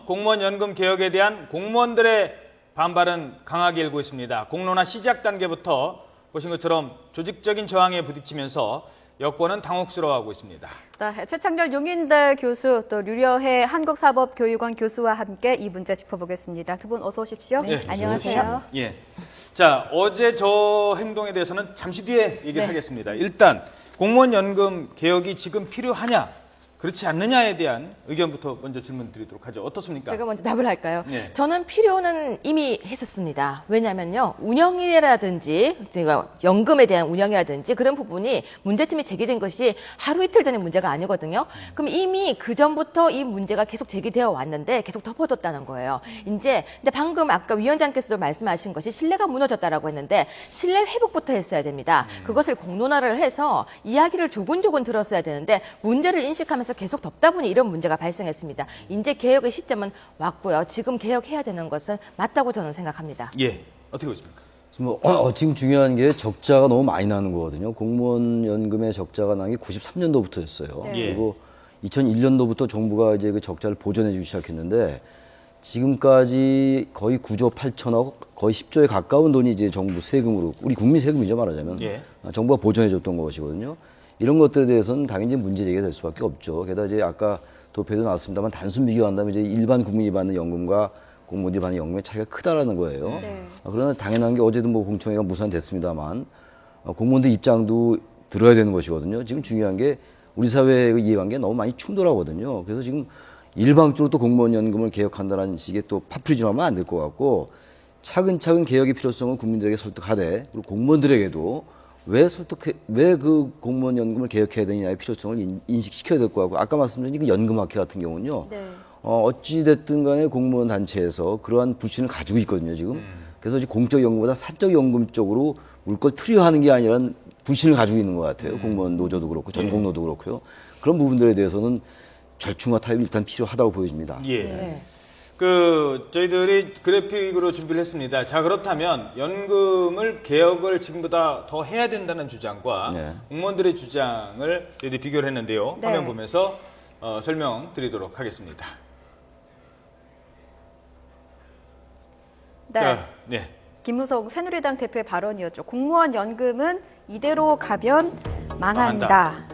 공무원 연금 개혁에 대한 공무원들의 반발은 강하게 일고 있습니다. 공론화 시작 단계부터 보신 것처럼 조직적인 저항에 부딪히면서 여권은 당혹스러워하고 있습니다. 네, 최창렬 용인대 교수 또 류여해 한국사법교육원 교수와 함께 이 문제 짚어보겠습니다. 두 분 어서 오십시오. 네, 안녕하세요. 예. 자, 어제 저 행동에 대해서는 잠시 뒤에 얘기를 네. 하겠습니다. 일단 공무원 연금 개혁이 지금 필요하냐? 그렇지 않느냐에 대한 의견부터 먼저 질문 드리도록 하죠. 어떻습니까? 제가 먼저 답을 할까요? 네. 저는 필요는 이미 했었습니다. 왜냐하면요, 운영이라든지 그러니까 연금에 대한 운영이라든지 그런 부분이 문제점이 제기된 것이 하루 이틀 전의 문제가 아니거든요. 그럼 이미 그 전부터 이 문제가 계속 제기되어 왔는데 계속 덮어뒀다는 거예요. 이제 근데 방금 아까 위원장께서도 말씀하신 것이 신뢰가 무너졌다라고 했는데 신뢰 회복부터 했어야 됩니다. 그것을 공론화를 해서 이야기를 조근조근 들었어야 되는데 문제를 인식하면서 계속 덮다 보니 이런 문제가 발생했습니다. 이제 개혁의 시점은 왔고요. 지금 개혁해야 되는 것은 맞다고 저는 생각합니다. 예. 어떻게 보십니까? 지금 중요한 게 적자가 너무 많이 나는 거거든요. 공무원 연금의 적자가 난 게 93년도부터였어요. 네. 그리고 2001년도부터 정부가 이제 그 적자를 보전해 주기 시작했는데 지금까지 거의 9조 8천억, 거의 10조에 가까운 돈이 이제 정부 세금으로, 우리 국민 세금이죠, 말하자면. 예. 정부가 보전해 줬던 것이거든요. 이런 것들에 대해서는 당연히 문제 제기가 될 수밖에 없죠. 게다가 이제 아까 도표에도 나왔습니다만 단순 비교한다면 이제 일반 국민이 받는 연금과 공무원들이 받는 연금의 차이가 크다라는 거예요. 네. 그러나 당연한 게 어제도 뭐 공청회가 무산됐습니다만 공무원들 입장도 들어야 되는 것이거든요. 지금 중요한 게 우리 사회의 이해관계가 너무 많이 충돌하거든요. 그래서 지금 일방적으로 또 공무원 연금을 개혁한다는 식의 또 파프리즘하면 안 될 것 같고 차근차근 개혁의 필요성을 국민들에게 설득하되 그리고 공무원들에게도 왜 그 공무원 연금을 개혁해야 되느냐의 필요성을 인식시켜야 될 것 같고 아까 말씀드린 그 연금학회 같은 경우는요. 네. 어찌됐든 간에 공무원 단체에서 그러한 불신을 가지고 있거든요, 지금. 그래서 이제 공적 연금보다 사적 연금 쪽으로 물걸 투여하는 게 아니라 불신을 가지고 있는 것 같아요. 공무원 노조도 그렇고 전공노도 그렇고요. 그런 부분들에 대해서는 절충과 타협이 일단 필요하다고 보여집니다. 예. 네. 저희들이 그래픽으로 준비를 했습니다. 자, 그렇다면 연금을 개혁을 지금보다 더 해야 된다는 주장과 네. 공무원들의 주장을 저희들이 비교를 했는데요. 네. 화면 보면서 설명드리도록 하겠습니다. 네. 자, 네. 김무성 새누리당 대표의 발언이었죠. 공무원 연금은 이대로 가면 망한다. 망한다.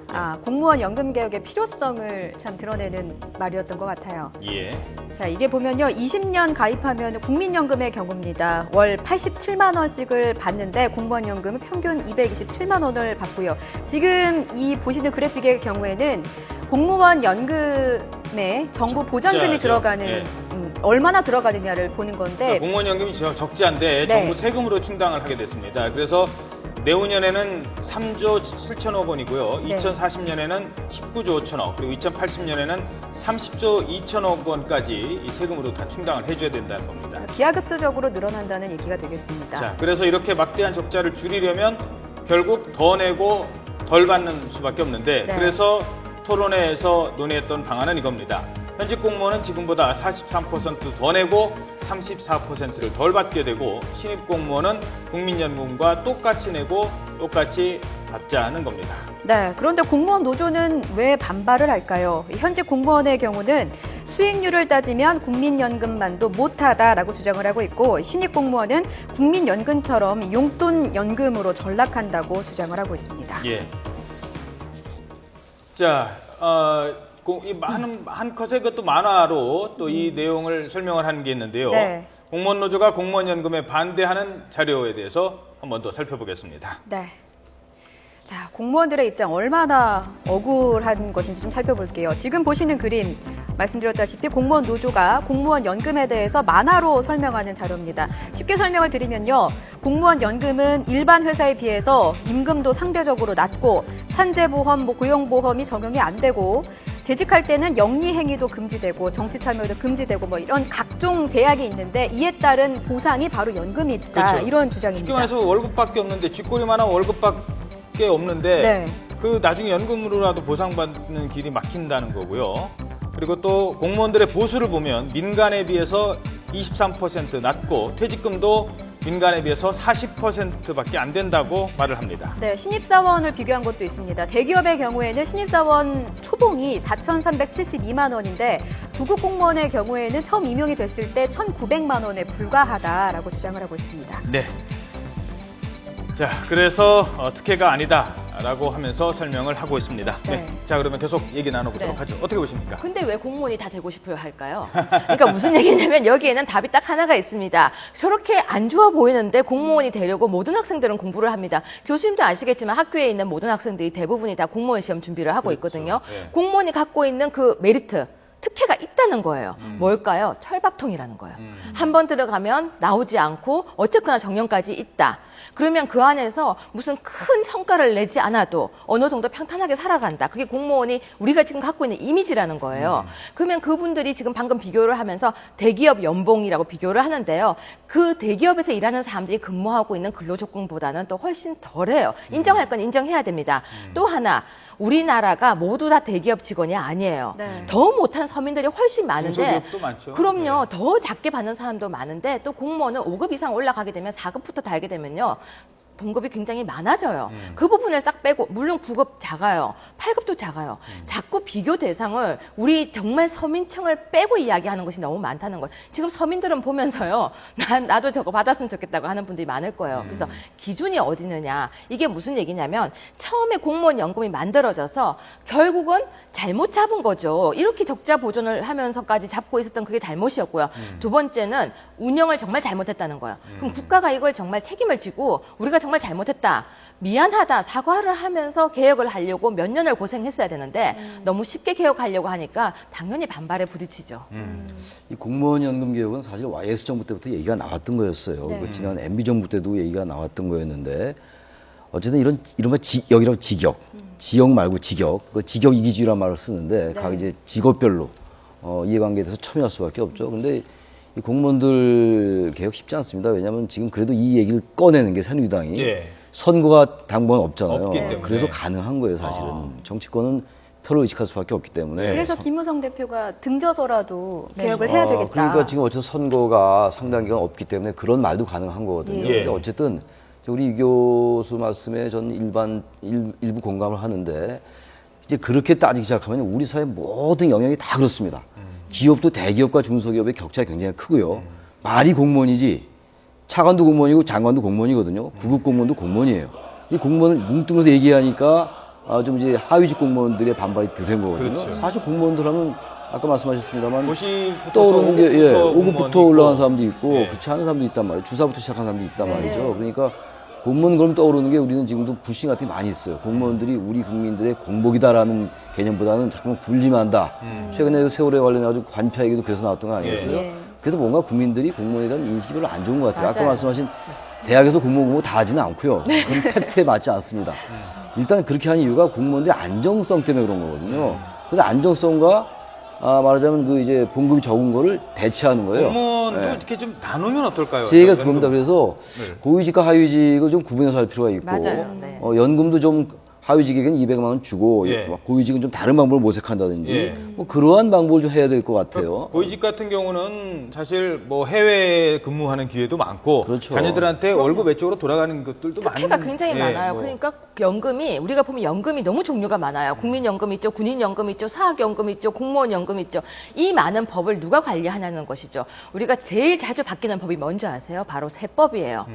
공무원 연금 개혁의 필요성을 참 드러내는 말이었던 것 같아요. 예. 자, 이게 보면요. 20년 가입하면 국민연금의 경우입니다. 월 87만 원씩을 받는데 공무원 연금은 평균 227만 원을 받고요. 지금 이 보시는 그래픽의 경우에는 공무원 연금에 정부 보전금이 적자죠. 들어가는 예. 얼마나 들어가느냐를 보는 건데 그러니까 공무원 연금이 적자인데 네. 정부 세금으로 충당을 하게 됐습니다. 그래서 내후년에는 3조 7천억 원이고요. 네. 2040년에는 19조 5천억, 그리고 2080년에는 30조 2천억 원까지 이 세금으로 다 충당을 해줘야 된다는 겁니다. 기하급수적으로 늘어난다는 얘기가 되겠습니다. 자, 그래서 이렇게 막대한 적자를 줄이려면 결국 더 내고 덜 받는 수밖에 없는데 네. 그래서 토론회에서 논의했던 방안은 이겁니다. 현직 공무원은 지금보다 43% 더 내고 34%를 덜 받게 되고 신입 공무원은 국민연금과 똑같이 내고 똑같이 받자는 겁니다. 네, 그런데 공무원 노조는 왜 반발을 할까요? 현직 공무원의 경우는 수익률을 따지면 국민연금만도 못하다라고 주장을 하고 있고 신입 공무원은 국민연금처럼 용돈연금으로 전락한다고 주장을 하고 있습니다. 예. 자, 이 한 컷의 그것도 만화로 또 이 내용을 설명을 하는 게 있는데요. 네. 공무원 노조가 공무원 연금에 반대하는 자료에 대해서 한번 더 살펴보겠습니다. 네. 자, 공무원들의 입장 얼마나 억울한 것인지 좀 살펴볼게요. 지금 보시는 그림 말씀드렸다시피 공무원 노조가 공무원 연금에 대해서 만화로 설명하는 자료입니다. 쉽게 설명을 드리면요. 공무원 연금은 일반 회사에 비해서 임금도 상대적으로 낮고 산재보험, 고용보험이 적용이 안 되고 재직할 때는 영리행위도 금지되고 정치 참여도 금지되고 이런 각종 제약이 있는데 이에 따른 보상이 바로 연금이다. 그렇죠. 이런 쉽게 주장입니다. 말해서 월급밖에 없는데 쥐꼬리만한 월급밖에 없는데 네. 그 나중에 연금으로라도 보상받는 길이 막힌다는 거고요. 그리고 또 공무원들의 보수를 보면 민간에 비해서 23% 낮고 퇴직금도 민간에 비해서 40%밖에 안 된다고 말을 합니다. 네, 신입사원을 비교한 것도 있습니다. 대기업의 경우에는 신입사원 초봉이 4,372만 원인데 부급 공무원의 경우에는 처음 임용이 됐을 때 1,900만 원에 불과하다라고 주장을 하고 있습니다. 네. 자, 그래서 특혜가 아니다라고 하면서 설명을 하고 있습니다. 네. 네. 자, 그러면 계속 얘기 나눠보도록 네. 하죠. 어떻게 보십니까? 근데 왜 공무원이 다 되고 싶어요 할까요? 그러니까 무슨 얘기냐면 여기에는 답이 딱 하나가 있습니다. 저렇게 안 좋아 보이는데 공무원이 되려고 모든 학생들은 공부를 합니다. 교수님도 아시겠지만 학교에 있는 모든 학생들이 대부분이 다 공무원 시험 준비를 하고 있거든요. 네. 공무원이 갖고 있는 그 메리트, 특혜가 있다는 거예요. 뭘까요? 철밥통이라는 거예요. 한 번 들어가면 나오지 않고 어쨌거나 정년까지 있다. 그러면 그 안에서 무슨 큰 성과를 내지 않아도 어느 정도 평탄하게 살아간다. 그게 공무원이 우리가 지금 갖고 있는 이미지라는 거예요. 그러면 그분들이 지금 방금 비교를 하면서 대기업 연봉이라고 비교를 하는데요. 그 대기업에서 일하는 사람들이 근무하고 있는 근로조건보다는 또 훨씬 덜해요. 인정할 건 인정해야 됩니다. 또 하나, 우리나라가 모두 다 대기업 직원이 아니에요. 네. 더 못한 서민들이 훨씬 많은데 중소기업도 많죠. 그럼요. 네. 더 작게 받는 사람도 많은데 또 공무원은 5급 이상 올라가게 되면 4급부터 달게 되면요. 봉급이 굉장히 많아져요. 그 부분을 싹 빼고 물론 9급 작아요. 8급도 작아요. 자꾸 비교 대상을 우리 정말 서민층을 빼고 이야기하는 것이 너무 많다는 거예요. 지금 서민들은 보면서요. 나도 저거 받았으면 좋겠다고 하는 분들이 많을 거예요. 그래서 기준이 어디 있느냐. 이게 무슨 얘기냐면 처음에 공무원 연금이 만들어져서 결국은 잘못 잡은 거죠. 이렇게 적자 보존을 하면서까지 잡고 있었던 그게 잘못이었고요. 두 번째는 운영을 정말 잘못했다는 거예요. 그럼 국가가 이걸 정말 책임을 지고 우리가 정말 잘못했다. 미안하다. 사과를 하면서 개혁을 하려고 몇 년을 고생했어야 되는데 너무 쉽게 개혁하려고 하니까 당연히 반발에 부딪히죠. 이 공무원 연금 개혁은 사실 YS 정부 때부터 얘기가 나왔던 거였어요. 네. 그 지난 MB 정부 때도 얘기가 나왔던 거였는데 어쨌든 이른바 직역이라고 직역, 지역 말고 직역, 그 직역 이기주의라는 말을 쓰는데 각 이제 직업별로 이해관계에 대해서 첨예할 수밖에 없죠. 근데 이 공무원들 개혁 쉽지 않습니다. 왜냐하면 지금 그래도 이 얘기를 꺼내는 게 새누리당이 예. 선거가 당번 없잖아요. 없기 때문에. 그래서 가능한 거예요, 사실은. 정치권은 표를 의식할 수밖에 없기 때문에. 그래서 김무성 대표가 등져서라도 네. 개혁을 해야 되겠다. 그러니까 지금 어쨌든 선거가 상당 기간 없기 때문에 그런 말도 가능한 거거든요. 예. 근데 어쨌든 우리 이 교수 말씀에 전 일부 공감을 하는데 이제 그렇게 따지기 시작하면 우리 사회 모든 영역이 다 그렇습니다. 기업도 대기업과 중소기업의 격차가 굉장히 크고요. 말이 공무원이지 차관도 공무원이고 장관도 공무원이거든요. 구급 공무원도 공무원이에요. 이 공무원을 뭉뚱그려서 얘기하니까 좀 이제 하위직 공무원들의 반발이 드센 거거든요. 그렇죠. 사실 공무원들 하면 아까 말씀하셨습니다만 고시부터 떠오르는 게 5급부터 올라간 사람도 있고 예. 그렇지 않은 사람도 있단 말이에요. 주사부터 시작한 사람도 있단 네. 말이죠. 그러니까 공무원 그럼 떠오르는 게 우리는 지금도 불신 같은 게 많이 있어요. 공무원들이 우리 국민들의 공복이다라는 개념보다는 자꾸만 군림한다. 최근에 세월에 관련해가지고 관표 얘기도 그래서 나왔던 거 아니겠어요? 예. 그래서 뭔가 국민들이 공무원에 대한 인식이 별로 안 좋은 것 같아요. 아까 맞아요. 말씀하신 대학에서 공무원 다 하지는 않고요. 그건 팩트에 맞지 않습니다. 일단 그렇게 한 이유가 공무원들의 안정성 때문에 그런 거거든요. 그래서 안정성과 말하자면 그 이제 봉급이 적은 거를 대체하는 거예요. 공무원도 네. 이렇게 좀 나누면 어떨까요? 제 얘기가 연금. 그겁니다. 그래서 네. 고위직과 하위직을 좀 구분해서 할 필요가 있고 맞아요. 네. 연금도 좀 하위직에게는 200만 원 주고 예. 고위직은 좀 다른 방법을 모색한다든지 예. 뭐 그러한 방법을 좀 해야 될 것 같아요. 고위직 같은 경우는 사실 뭐 해외 근무하는 기회도 많고 그렇죠. 자녀들한테 월급 외적으로 돌아가는 것들도 특혜가 많은 굉장히 예, 많아요. 뭐. 그러니까 연금이 우리가 보면 연금이 너무 종류가 많아요. 국민연금 있죠, 군인연금 있죠, 사학연금 있죠, 공무원연금 있죠. 이 많은 법을 누가 관리하냐는 것이죠. 우리가 제일 자주 바뀌는 법이 뭔지 아세요? 바로 세법이에요.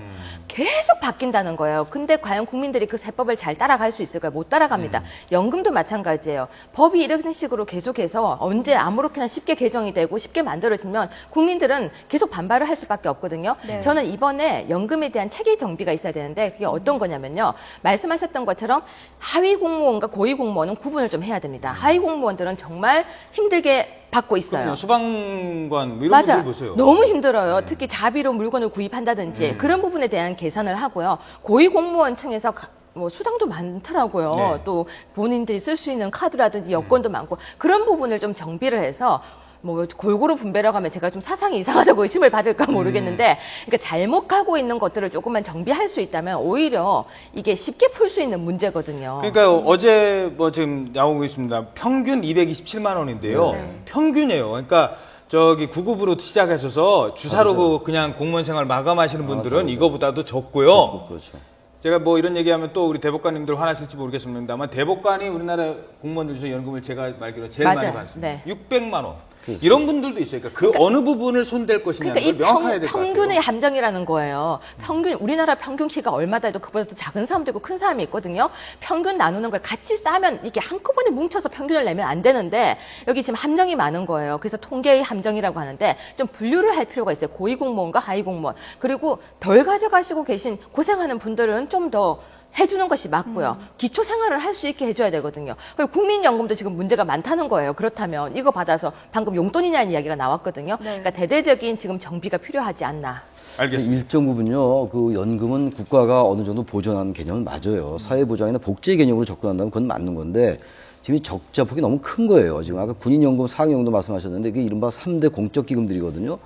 계속 바뀐다는 거예요. 근데 과연 국민들이 그 세법을 잘 따라갈 수 있을까요? 못 따라갑니다. 연금도 마찬가지예요. 법이 이런 식으로 계속해서 언제 아무렇게나 쉽게 개정이 되고 쉽게 만들어지면 국민들은 계속 반발을 할 수밖에 없거든요. 네. 저는 이번에 연금에 대한 체계 정비가 있어야 되는데 그게 어떤 거냐면요. 말씀하셨던 것처럼 하위 공무원과 고위 공무원은 구분을 좀 해야 됩니다. 하위 공무원들은 정말 힘들게 받고 있어요. 그럼요. 수방관 뭐 이런 맞아. 분들 보세요. 너무 힘들어요. 특히 자비로 물건을 구입한다든지 그런 부분에 대한 계산을 하고요. 고위 공무원층에서 뭐 수당도 많더라고요. 네. 또 본인들이 쓸 수 있는 카드라든지 여권도 많고 그런 부분을 좀 정비를 해서 뭐 골고루 분배라고 하면 제가 좀 사상이 이상하다고 의심을 받을까 모르겠는데 그러니까 잘못 가고 있는 것들을 조금만 정비할 수 있다면 오히려 이게 쉽게 풀 수 있는 문제거든요. 그러니까 어제 뭐 지금 나오고 있습니다. 평균 227만 원인데요. 네. 평균이에요. 그러니까 저기 9급으로 시작하셔서 주사로 그냥 공무원 생활 마감하시는 분들은 이거보다도 적고요. 그렇죠. 제가 뭐 이런 얘기하면 또 우리 대법관님들 화나실지 모르겠습니다만 대법관이 우리나라 공무원들 중에서 연금을 제가 말기로 제일 많이 맞아요. 받습니다. 네. 600만 원. 이런 분들도 있어요. 그러니까 그 어느 부분을 손댈 것이냐는 그러니까 이 걸 명확해야 될 것 같아요. 평균의 함정이라는 거예요. 평균 우리나라 평균 키가 얼마다 해도 그보다 더 작은 사람도 있고 큰 사람이 있거든요. 평균 나누는 걸 같이 싸면 이게 한꺼번에 뭉쳐서 평균을 내면 안 되는데 여기 지금 함정이 많은 거예요. 그래서 통계의 함정이라고 하는데 좀 분류를 할 필요가 있어요. 고위공무원과 하위공무원. 그리고 덜 가져가시고 계신 고생하는 분들은 좀 더 해주는 것이 맞고요. 기초 생활을 할 수 있게 해줘야 되거든요. 그리고 국민연금도 지금 문제가 많다는 거예요. 그렇다면 이거 받아서 방금 용돈이냐는 이야기가 나왔거든요. 네. 그러니까 대대적인 지금 정비가 필요하지 않나. 알겠습니다. 일정 부분요, 그 연금은 국가가 어느 정도 보존하는 개념은 맞아요. 사회보장이나 복지 개념으로 접근한다면 그건 맞는 건데, 지금 이 적자폭이 너무 큰 거예요. 지금 아까 군인연금, 사학연금도 말씀하셨는데, 그게 이른바 3대 공적기금들이거든요.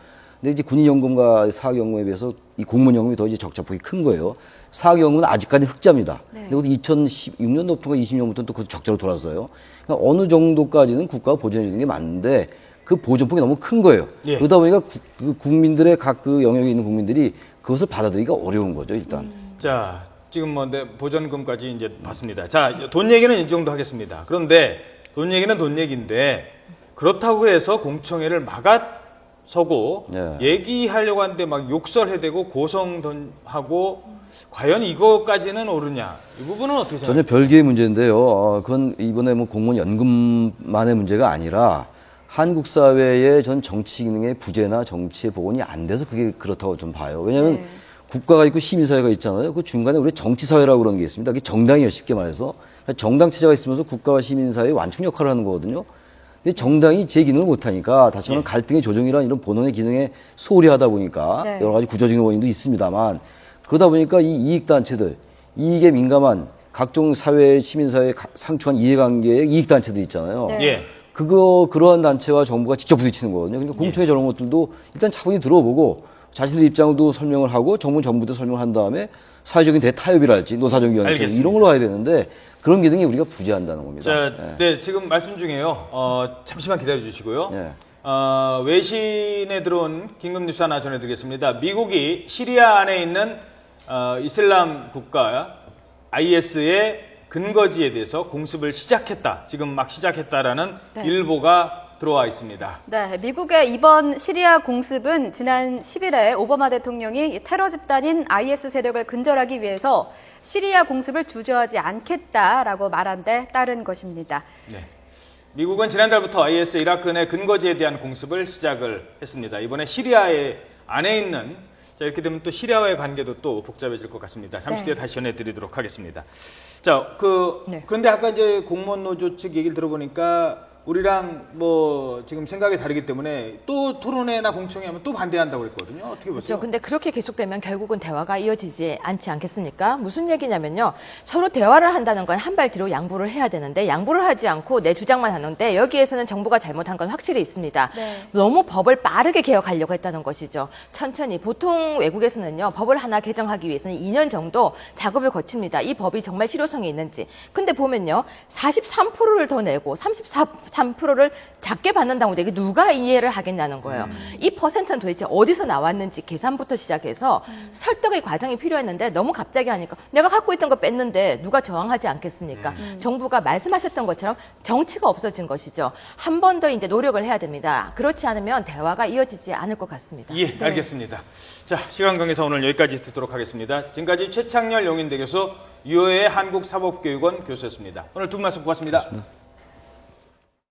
근데 이제 군인연금과 사학연금에 비해서 이 공무원연금이 더 이제 적자폭이 큰 거예요. 사학연금은 아직까지 흑자입니다. 네. 근데 2016년도부터가 20년부터는 또 그것도 적자로 돌아서요. 그러니까 어느 정도까지는 국가가 보존해 주는 게 맞는데, 그 보존폭이 너무 큰 거예요. 예. 그러다 보니까 그 국민들의 각 그 영역에 있는 국민들이 그것을 받아들이기가 어려운 거죠, 일단. 자, 지금 뭐 보전금까지 이제 봤습니다. 자, 돈 얘기는 이 정도 하겠습니다. 그런데 돈 얘기는 돈 얘기인데 그렇다고 해서 공청회를 막아서고 예. 얘기하려고 하는데 막 욕설해대고 고성하고 과연 이거까지는 옳으냐? 이 부분은 어떻게 전혀 생각하세요? 별개의 문제인데요. 그건 이번에 뭐 공무원 연금만의 문제가 아니라 한국 사회의 전 정치 기능의 부재나 정치의 복원이 안 돼서 그게 그렇다고 좀 봐요. 왜냐하면 네. 국가가 있고 시민사회가 있잖아요. 그 중간에 우리 정치사회라고 그러는 게 있습니다. 그게 정당이에요, 쉽게 말해서. 정당 체제가 있으면서 국가와 시민사회의 완충 역할을 하는 거거든요. 근데 정당이 제 기능을 못하니까 다시 말하면 갈등의 조정이란 이런 본원의 기능에 소홀히 하다 보니까 네. 여러 가지 구조적인 원인도 있습니다만 그러다 보니까 이 이익단체들, 이익에 민감한 각종 사회, 시민사회에 상충한 이해관계의 이익단체들 있잖아요. 네. 예. 그러한 단체와 정부가 직접 부딪히는 거거든요. 그러니까 공청회 저런 것들도 일단 차분히 들어보고 자신들 입장도 설명을 하고 정부 정부도 설명을 한 다음에 사회적인 대타협이랄지 노사정위원회 알겠습니다. 이런 걸로 가야 되는데 그런 기능이 우리가 부재한다는 겁니다. 자, 예. 네, 지금 말씀 중에요. 잠시만 기다려 주시고요. 예. 외신에 들어온 긴급 뉴스 하나 전해드리겠습니다. 미국이 시리아 안에 있는 이슬람 국가 IS의 근거지에 대해서 공습을 시작했다. 지금 막 시작했다라는 네. 일보가 들어와 있습니다. 네, 미국의 이번 시리아 공습은 지난 10일에 오바마 대통령이 테러 집단인 IS 세력을 근절하기 위해서 시리아 공습을 주저하지 않겠다라고 말한 데 따른 것입니다. 네. 미국은 지난달부터 IS 이라크 내 근거지에 대한 공습을 시작을 했습니다. 이번에 시리아에 안에 있는 자, 이렇게 되면 또 시리아와의 관계도 또 복잡해질 것 같습니다. 잠시 네. 뒤에 다시 전해드리도록 하겠습니다. 자, 네. 그런데 아까 이제 공무원 노조 측 얘기를 들어보니까 우리랑 뭐 지금 생각이 다르기 때문에 또 토론회나 공청회 하면 또 반대한다고 그랬거든요. 어떻게 보세요? 그렇죠. 근데 그렇게 계속되면 결국은 대화가 이어지지 않지 않겠습니까? 무슨 얘기냐면요. 서로 대화를 한다는 건 한 발 뒤로 양보를 해야 되는데 양보를 하지 않고 내 주장만 하는데 여기에서는 정부가 잘못한 건 확실히 있습니다. 네. 너무 법을 빠르게 개혁하려고 했다는 것이죠. 천천히. 보통 외국에서는요. 법을 하나 개정하기 위해서는 2년 정도 작업을 거칩니다. 이 법이 정말 실효성이 있는지. 근데 보면요. 43%를 더 내고 33%를 작게 받는다고 이게 누가 이해를 하겠냐는 거예요. 이 퍼센트는 도대체 어디서 나왔는지 계산부터 시작해서 설득의 과정이 필요했는데 너무 갑자기 하니까 내가 갖고 있던 거 뺐는데 누가 저항하지 않겠습니까? 정부가 말씀하셨던 것처럼 정치가 없어진 것이죠. 한 번 더 이제 노력을 해야 됩니다. 그렇지 않으면 대화가 이어지지 않을 것 같습니다. 예, 알겠습니다. 자, 시간 관계상 오늘 여기까지 듣도록 하겠습니다. 지금까지 최창렬 용인대 교수, 유효의 한국사법교육원 교수였습니다. 오늘 두 분 말씀 고맙습니다.